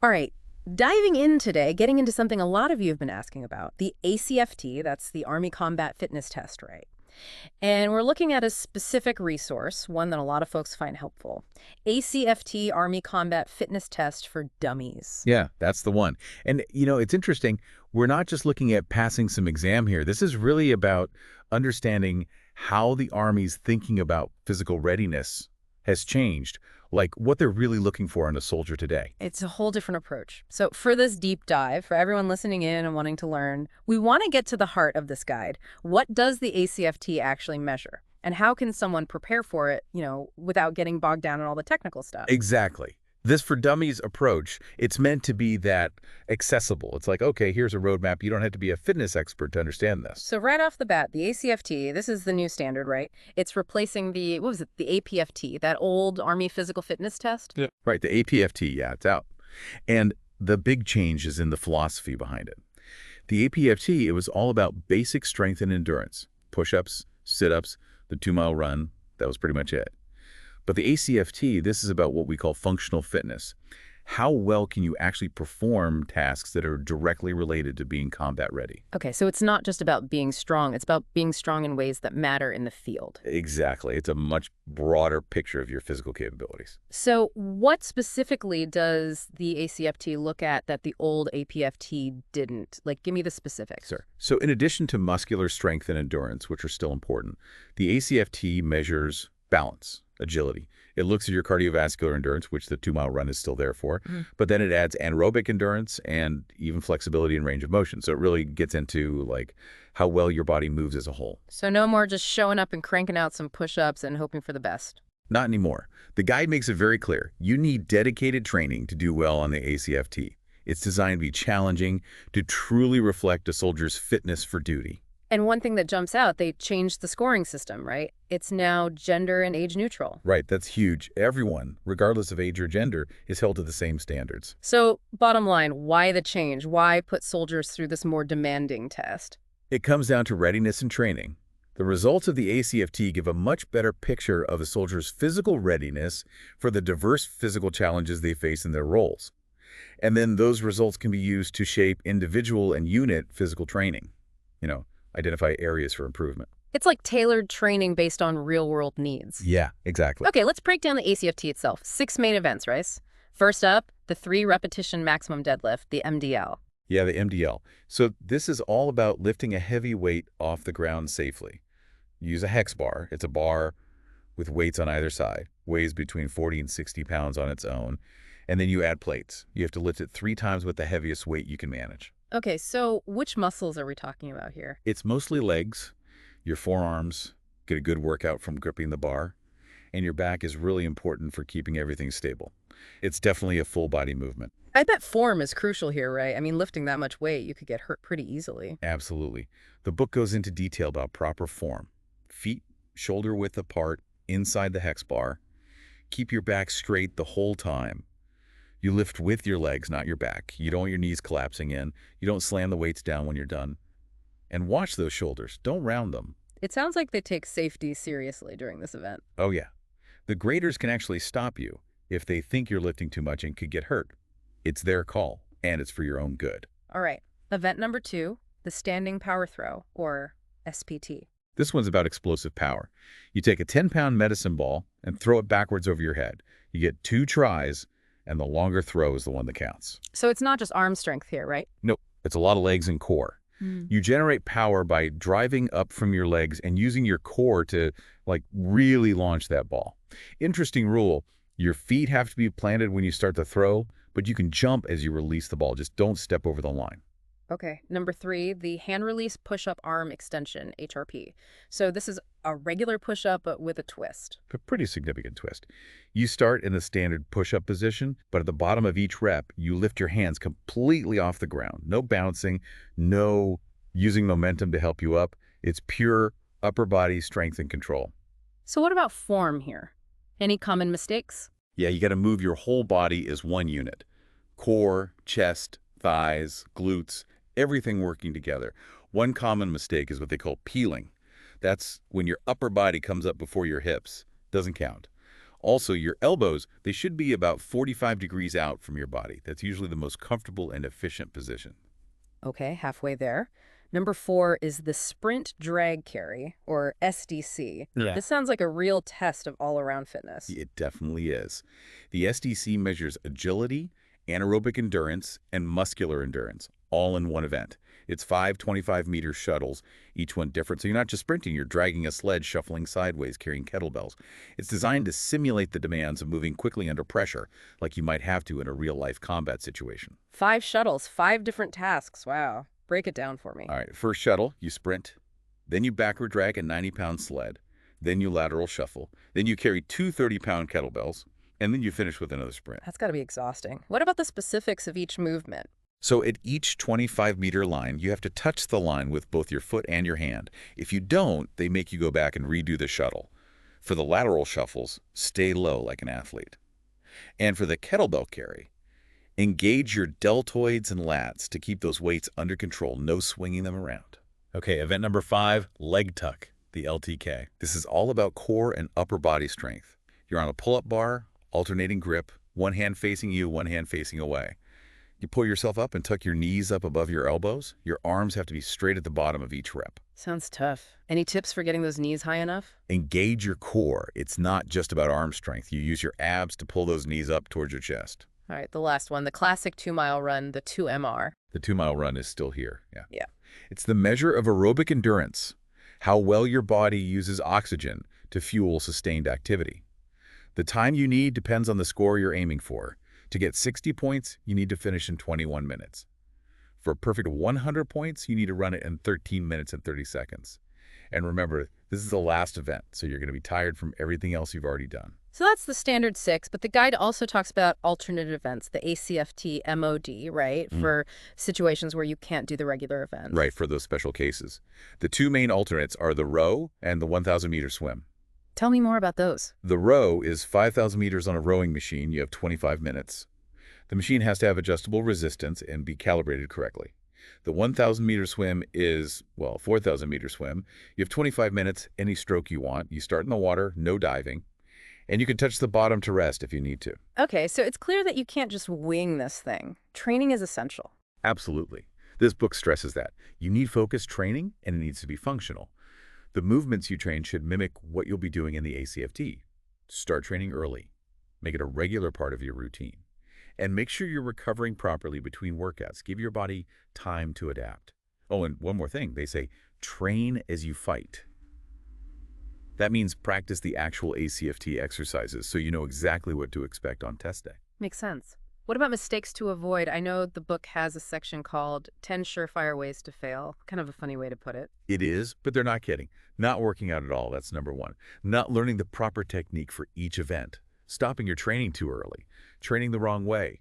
All right, diving in today, getting into something a lot of you have been asking about, the ACFT, that's the Army Combat Fitness Test, right? And we're looking at a specific resource, one that a lot of folks find helpful. ACFT Army Combat Fitness Test for Dummies. Yeah, that's the one. And, it's interesting. We're not just looking at passing some exam here. This is really about understanding how the Army's thinking about physical readiness has changed, like what they're really looking for in a soldier today. It's a whole different approach. So for this deep dive, for everyone listening in and wanting to learn, we want to get to the heart of this guide. What does the ACFT actually measure? And how can someone prepare for it, without getting bogged down in all the technical stuff? Exactly. This for dummies approach, it's meant to be that accessible. It's like, okay, here's a roadmap. You don't have to be a fitness expert to understand this. So right off the bat, the ACFT, this is the new standard, right? It's replacing the, what was it, the APFT, that old Army physical fitness test? Yeah. Right, the APFT, yeah, it's out. And the big change is in the philosophy behind it. The APFT, it was all about basic strength and endurance. Push-ups, sit-ups, the 2-mile run, that was pretty much it. But the ACFT, this is about what we call functional fitness. How well can you actually perform tasks that are directly related to being combat ready? Okay, so it's not just about being strong. It's about being strong in ways that matter in the field. Exactly. It's a much broader picture of your physical capabilities. So what specifically does the ACFT look at that the old APFT didn't? Like, give me the specifics. Sure. So in addition to muscular strength and endurance, which are still important, the ACFT measures balance, agility. It looks at your cardiovascular endurance, which the 2-mile run is still there for, but then it adds anaerobic endurance and even flexibility and range of motion. So it really gets into like how well your body moves as a whole. So no more just showing up and cranking out some push-ups and hoping for the best. Not anymore. The guide makes it very clear. You need dedicated training to do well on the ACFT. It's designed to be challenging, to truly reflect a soldier's fitness for duty. And one thing that jumps out, they changed the scoring system, right? It's now gender and age neutral. Right, that's huge. Everyone, regardless of age or gender, is held to the same standards. So bottom line, why the change? Why put soldiers through this more demanding test? It comes down to readiness and training. The results of the ACFT give a much better picture of a soldier's physical readiness for the diverse physical challenges they face in their roles. And then those results can be used to shape individual and unit physical training. Identify areas for improvement. It's like tailored training based on real-world needs. Yeah, exactly. Okay, let's break down the ACFT itself. 6 main events, right? First up, the 3-repetition maximum deadlift, the MDL. Yeah, the MDL. So this is all about lifting a heavy weight off the ground safely. Use a hex bar. It's a bar with weights on either side. Weighs between 40 and 60 pounds on its own. And then you add plates. You have to lift it 3 times with the heaviest weight you can manage. Okay, so which muscles are we talking about here? It's mostly legs, your forearms, get a good workout from gripping the bar, and your back is really important for keeping everything stable. It's definitely a full body movement. I bet form is crucial here, right? I mean, lifting that much weight, you could get hurt pretty easily. Absolutely. The book goes into detail about proper form. Feet shoulder width apart inside the hex bar. Keep your back straight the whole time. You lift with your legs, not your back. You don't want your knees collapsing in. You don't slam the weights down when you're done. And watch those shoulders. Don't round them. It sounds like they take safety seriously during this event. Oh, yeah. The graders can actually stop you if they think you're lifting too much and could get hurt. It's their call, and it's for your own good. All right. Event number 2, the standing power throw, or SPT. This one's about explosive power. You take a 10-pound medicine ball and throw it backwards over your head. You get 2 tries, and the longer throw is the one that counts. So it's not just arm strength here, right? Nope. It's a lot of legs and core. You generate power by driving up from your legs and using your core to, really launch that ball. Interesting rule. Your feet have to be planted when you start the throw, but you can jump as you release the ball. Just don't step over the line. Okay. Number 3, the hand release push-up arm extension, HRP. So this is a regular push-up, but with a twist. A pretty significant twist. You start in the standard push-up position, but at the bottom of each rep, you lift your hands completely off the ground. No bouncing, no using momentum to help you up. It's pure upper body strength and control. So what about form here? Any common mistakes? Yeah, you got to move your whole body as one unit. Core, chest, thighs, glutes, everything working together. One common mistake is what they call peeling. That's when your upper body comes up before your hips. Doesn't count. Also, your elbows, they should be about 45 degrees out from your body. That's usually the most comfortable and efficient position. Okay, halfway there. Number 4 is the sprint drag carry, or SDC. Yeah. This sounds like a real test of all-around fitness. It definitely is. The SDC measures agility, anaerobic endurance, and muscular endurance, all in one event. It's 5 25-meter shuttles, each one different. So you're not just sprinting, you're dragging a sled, shuffling sideways, carrying kettlebells. It's designed to simulate the demands of moving quickly under pressure, like you might have to in a real-life combat situation. 5 shuttles, 5 different tasks. Wow. Break it down for me. All right, first shuttle, you sprint. Then you backward drag a 90-pound sled. Then you lateral shuffle. Then you carry 2 30-pound kettlebells. And then you finish with another sprint. That's got to be exhausting. What about the specifics of each movement? So at each 25-meter line, you have to touch the line with both your foot and your hand. If you don't, they make you go back and redo the shuttle. For the lateral shuffles, stay low like an athlete. And for the kettlebell carry, engage your deltoids and lats to keep those weights under control, no swinging them around. Okay, event number 5, leg tuck, the LTK. This is all about core and upper body strength. You're on a pull-up bar, alternating grip, one hand facing you, one hand facing away. You pull yourself up and tuck your knees up above your elbows. Your arms have to be straight at the bottom of each rep. Sounds tough. Any tips for getting those knees high enough? Engage your core. It's not just about arm strength. You use your abs to pull those knees up towards your chest. All right, the last one, the classic 2-mile run, the 2MR. The 2-mile run is still here. Yeah. It's the measure of aerobic endurance, how well your body uses oxygen to fuel sustained activity. The time you need depends on the score you're aiming for. To get 60 points, you need to finish in 21 minutes. For a perfect 100 points, you need to run it in 13 minutes and 30 seconds. And remember, this is the last event, so you're going to be tired from everything else you've already done. So that's the standard 6, but the guide also talks about alternate events, the ACFT MOD, right? For situations where you can't do the regular events. Right, for those special cases. The 2 main alternates are the row and the 1,000-meter swim. Tell me more about those. The row is 5,000 meters on a rowing machine. You have 25 minutes. The machine has to have adjustable resistance and be calibrated correctly. The 1,000-meter swim is, well, 4,000-meter swim. You have 25 minutes, any stroke you want. You start in the water, no diving. And you can touch the bottom to rest if you need to. Okay, so it's clear that you can't just wing this thing. Training is essential. Absolutely. This book stresses that. You need focused training, and it needs to be functional. The movements you train should mimic what you'll be doing in the ACFT. Start training early. Make it a regular part of your routine. And make sure you're recovering properly between workouts. Give your body time to adapt. Oh, and one more thing. They say, train as you fight. That means practice the actual ACFT exercises so you know exactly what to expect on test day. Makes sense. What about mistakes to avoid? I know the book has a section called 10 Surefire Ways to Fail. Kind of a funny way to put it. It is, but they're not kidding. Not working out at all, that's number 1. Not learning the proper technique for each event. Stopping your training too early. Training the wrong way.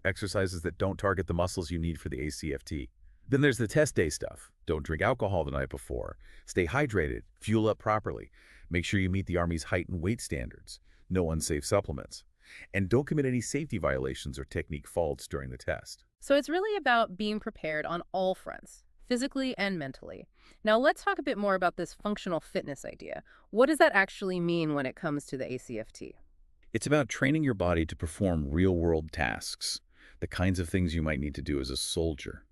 Exercises that don't target the muscles you need for the ACFT. Then there's the test day stuff. Don't drink alcohol the night before. Stay hydrated. Fuel up properly. Make sure you meet the Army's height and weight standards. No unsafe supplements. And don't commit any safety violations or technique faults during the test. So it's really about being prepared on all fronts, physically and mentally. Now let's talk a bit more about this functional fitness idea. What does that actually mean when it comes to the ACFT? It's about training your body to perform real-world tasks, the kinds of things you might need to do as a soldier.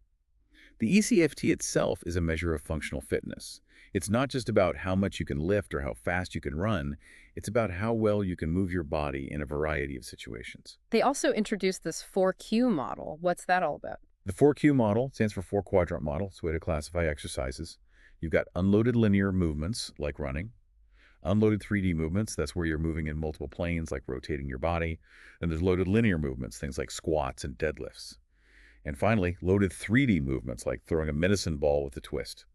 The ECFT itself is a measure of functional fitness. It's not just about how much you can lift or how fast you can run. It's about how well you can move your body in a variety of situations. They also introduced this 4Q model. What's that all about? The 4Q model stands for 4-quadrant model. It's a way to classify exercises. You've got unloaded linear movements, like running. Unloaded 3D movements, that's where you're moving in multiple planes, like rotating your body. And there's loaded linear movements, things like squats and deadlifts. And finally, loaded 3D movements, like throwing a medicine ball with a twist.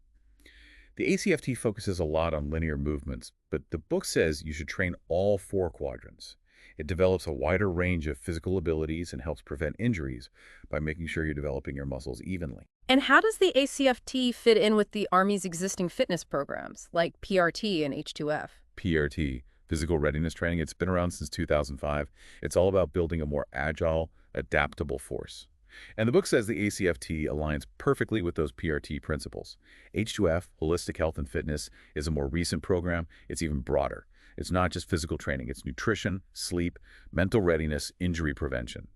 The ACFT focuses a lot on linear movements, but the book says you should train all 4 quadrants. It develops a wider range of physical abilities and helps prevent injuries by making sure you're developing your muscles evenly. And how does the ACFT fit in with the Army's existing fitness programs, like PRT and H2F? PRT, physical readiness training, it's been around since 2005. It's all about building a more agile, adaptable force. And the book says the ACFT aligns perfectly with those PRT principles. H2F, Holistic Health and Fitness, is a more recent program. It's even broader. It's not just physical training. It's nutrition, sleep, mental readiness, injury prevention.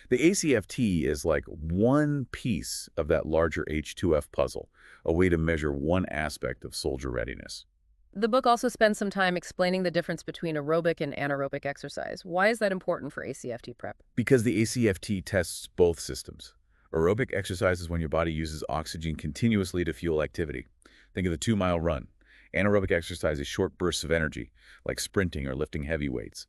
The ACFT is like one piece of that larger H2F puzzle, a way to measure one aspect of soldier readiness. The book also spends some time explaining the difference between aerobic and anaerobic exercise. Why is that important for ACFT prep? Because the ACFT tests both systems. Aerobic exercise is when your body uses oxygen continuously to fuel activity. Think of the 2-mile run. Anaerobic exercise is short bursts of energy, like sprinting or lifting heavy weights.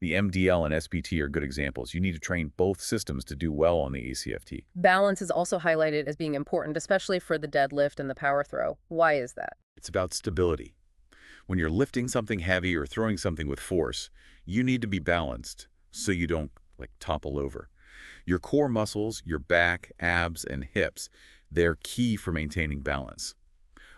The MDL and SPT are good examples. You need to train both systems to do well on the ACFT. Balance is also highlighted as being important, especially for the deadlift and the power throw. Why is that? It's about stability. When you're lifting something heavy or throwing something with force, you need to be balanced so you don't topple over. Your core muscles, your back, abs, and hips, they're key for maintaining balance.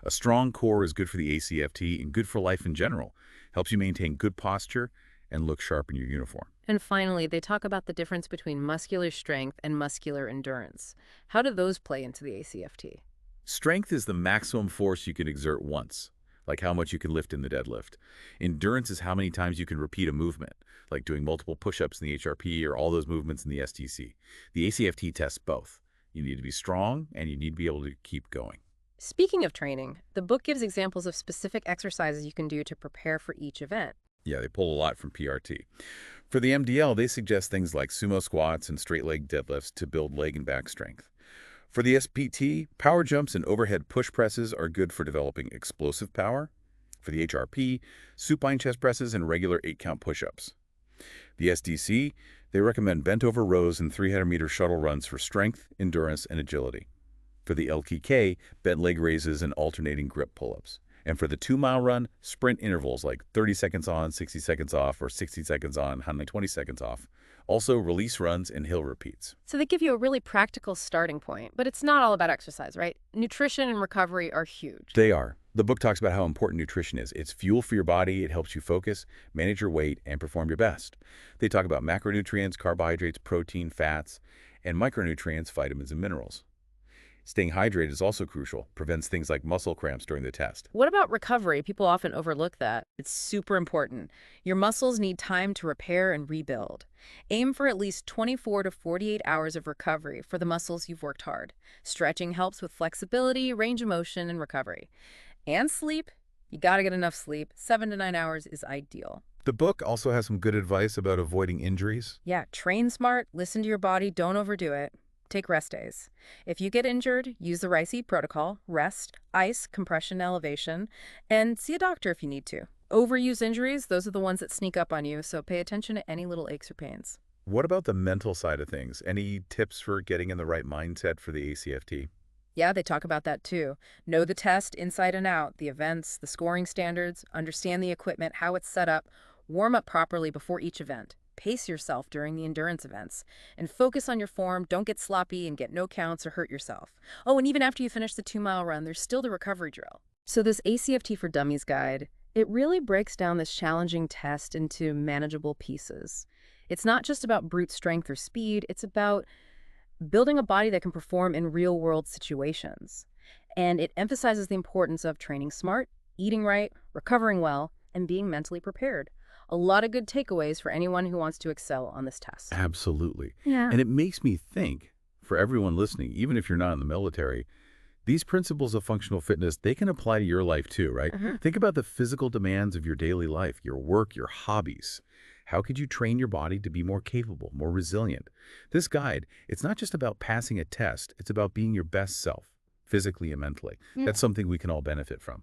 A strong core is good for the ACFT and good for life in general. Helps you maintain good posture and look sharp in your uniform. And finally, they talk about the difference between muscular strength and muscular endurance. How do those play into the ACFT? Strength is the maximum force you can exert once, like how much you can lift in the deadlift. Endurance is how many times you can repeat a movement, like doing multiple push-ups in the HRP or all those movements in the STC. The ACFT tests both. You need to be strong and you need to be able to keep going. Speaking of training, the book gives examples of specific exercises you can do to prepare for each event. Yeah, they pull a lot from PRT. For the MDL, they suggest things like sumo squats and straight leg deadlifts to build leg and back strength. For the SPT, power jumps and overhead push presses are good for developing explosive power. For the HRP, supine chest presses and regular 8-count push-ups. The SDC, they recommend bent-over rows and 300-meter shuttle runs for strength, endurance, and agility. For the LKK, bent leg raises and alternating grip pull-ups. And for the 2-mile run, sprint intervals like 30 seconds on, 60 seconds off, or 60 seconds on, 120 seconds off. Also, release runs and hill repeats. So they give you a really practical starting point, but it's not all about exercise, right? Nutrition and recovery are huge. They are. The book talks about how important nutrition is. It's fuel for your body, it helps you focus, manage your weight, and perform your best. They talk about macronutrients, carbohydrates, protein, fats, and micronutrients, vitamins, and minerals. Staying hydrated is also crucial, prevents things like muscle cramps during the test. What about recovery? People often overlook that. It's super important. Your muscles need time to repair and rebuild. Aim for at least 24 to 48 hours of recovery for the muscles you've worked hard. Stretching helps with flexibility, range of motion, and recovery. And sleep. You gotta get enough sleep. 7 to 9 hours is ideal. The book also has some good advice about avoiding injuries. Yeah, train smart, listen to your body, don't overdo it. Take rest days. If you get injured, use the RICE protocol, rest, ice, compression, elevation, and see a doctor if you need to. Overuse injuries, those are the ones that sneak up on you, so pay attention to any little aches or pains. What about the mental side of things? Any tips for getting in the right mindset for the ACFT? Yeah, they talk about that too. Know the test inside and out, the events, the scoring standards, understand the equipment, how it's set up, warm up properly before each event. Pace yourself during the endurance events, and focus on your form. Don't get sloppy and get no counts or hurt yourself. Oh, and even after you finish the 2-mile run, there's still the recovery drill. So this ACFT for Dummies guide, it really breaks down this challenging test into manageable pieces. It's not just about brute strength or speed, it's about building a body that can perform in real-world situations. And it emphasizes the importance of training smart, eating right, recovering well, and being mentally prepared. A lot of good takeaways for anyone who wants to excel on this test. Absolutely. Yeah. And it makes me think, for everyone listening, even if you're not in the military, these principles of functional fitness, they can apply to your life too, right? Think about the physical demands of your daily life, your work, your hobbies. How could you train your body to be more capable, more resilient? This guide, it's not just about passing a test, it's about being your best self, physically and mentally. That's something we can all benefit from.